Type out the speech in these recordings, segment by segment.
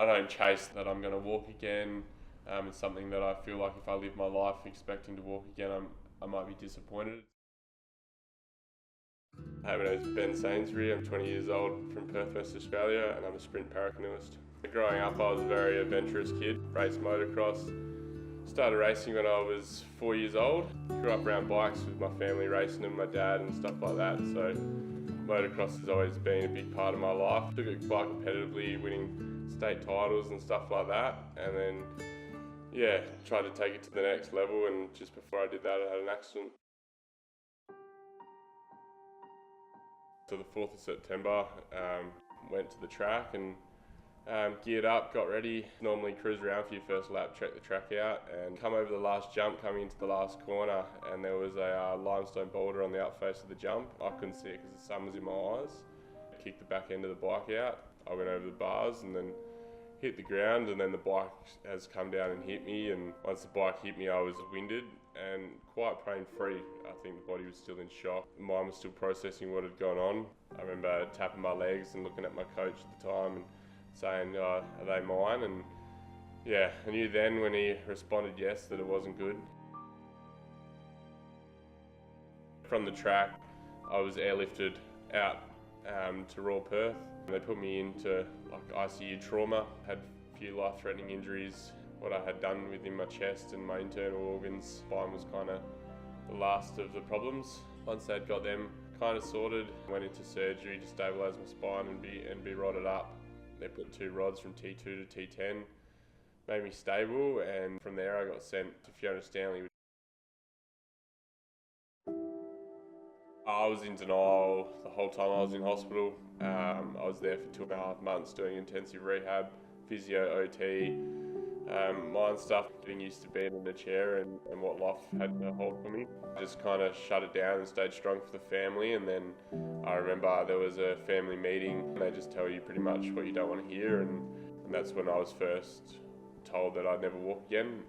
I don't chase that I'm going to walk again. It's something that I feel like if I live my life expecting to walk again, I might be disappointed. Hey, my name is Ben Sainsbury. I'm 20 years old from Perth, West Australia, and I'm a sprint paracanoeist. Growing up, I was a very adventurous kid. Raced motocross. Started racing when I was 4 years old. Grew up around bikes with my family racing and my dad and stuff like that. So motocross has always been a big part of my life. Took it quite competitively, winning state titles and stuff like that. And then, yeah, tried to take it to the next level. And just before I did that, I had an accident. So the 4th of September, went to the track and geared up, got ready. Normally cruise around for your first lap, check the track out, and come over the last jump, coming into the last corner, and there was a limestone boulder on the outface of the jump. I couldn't see it because the sun was in my eyes. I kicked the back end of the bike out. I went over the bars and then hit the ground, and then the bike has come down and hit me, and once the bike hit me I was winded and quite pain-free. I think the body was still in shock. The mind was still processing what had gone on. I remember tapping my legs and looking at my coach at the time and saying, are they mine? And yeah, I knew then when he responded yes that it wasn't good. From the track, I was airlifted out to Royal Perth. They put me into ICU trauma, had a few life-threatening injuries. What I had done within my chest and my internal organs, spine was kind of the last of the problems. Once they'd got them kind of sorted, went into surgery to stabilise my spine and be rodded up. They put 2 rods from T2 to T10, made me stable, and from there I got sent to Fiona Stanley. I was in denial the whole time I was in hospital. I was there for 2.5 months doing intensive rehab, physio, OT, mind stuff, getting used to being in a chair and what life had to hold for me. I just kind of shut it down and stayed strong for the family, and then I remember there was a family meeting and they just tell you pretty much what you don't want to hear, and that's when I was first told that I'd never walk again.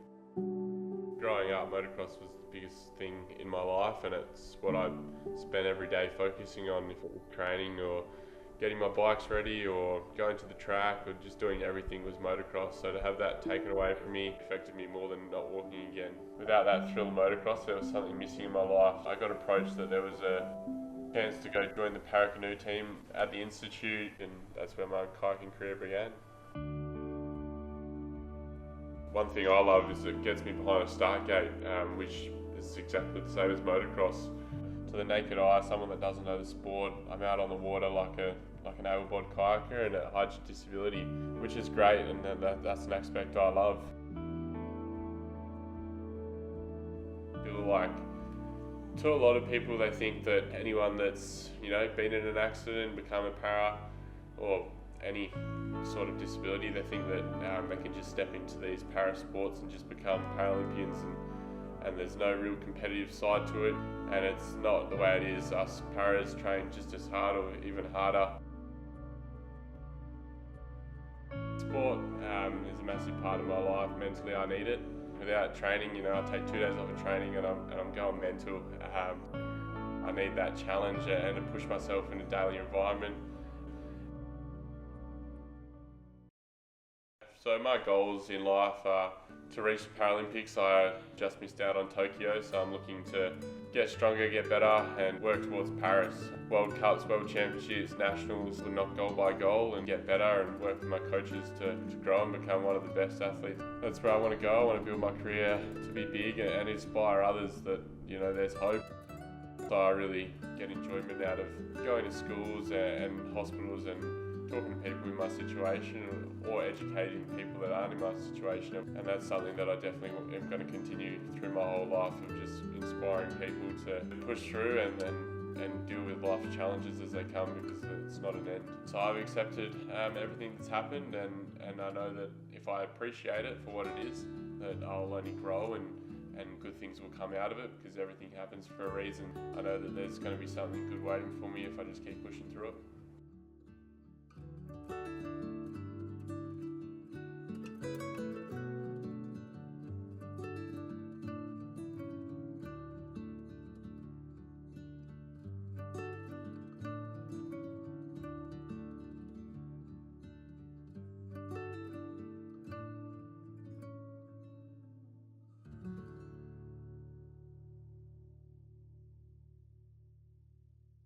Growing up, motocross was the biggest thing in my life, and it's what I spent every day focusing on, if it was training or getting my bikes ready or going to the track or just doing everything was motocross. So to have that taken away from me affected me more than not walking again. Without that thrill of motocross, there was something missing in my life. I got approached that there was a chance to go join the paracanoe team at the Institute, and that's where my kayaking career began. One thing I love is it gets me behind a start gate, which is exactly the same as motocross. To the naked eye, someone that doesn't know the sport, I'm out on the water like an able-bodied kayaker, and it hides your disability, which is great, and that's an aspect I love. I feel like, to a lot of people, they think that anyone that's been in an accident, become a para, or any sort of disability, they think that they can just step into these para sports and just become Paralympians, and there's no real competitive side to it, and it's not the way it is. Us paras train just as hard or even harder. Sport is a massive part of my life. Mentally, I need it. Without training, I take 2 days off of training and I'm going mental. I need that challenge and to push myself in a daily environment. So my goals in life are to reach the Paralympics. I just missed out on Tokyo, so I'm looking to get stronger, get better, and work towards Paris. World Cups, World Championships, Nationals, and knock goal by goal and get better and work with my coaches to grow and become one of the best athletes. That's where I want to go. I want to build my career to be big and inspire others that, there's hope. So I really get enjoyment out of going to schools and hospitals and talking to people in my situation or educating people that aren't in my situation, and that's something that I definitely am going to continue through my whole life, of just inspiring people to push through and deal with life challenges as they come, because it's not an end. So I've accepted everything that's happened, and I know that if I appreciate it for what it is, that I'll only grow and good things will come out of it, because everything happens for a reason. I know that there's going to be something good waiting for me if I just keep pushing through it.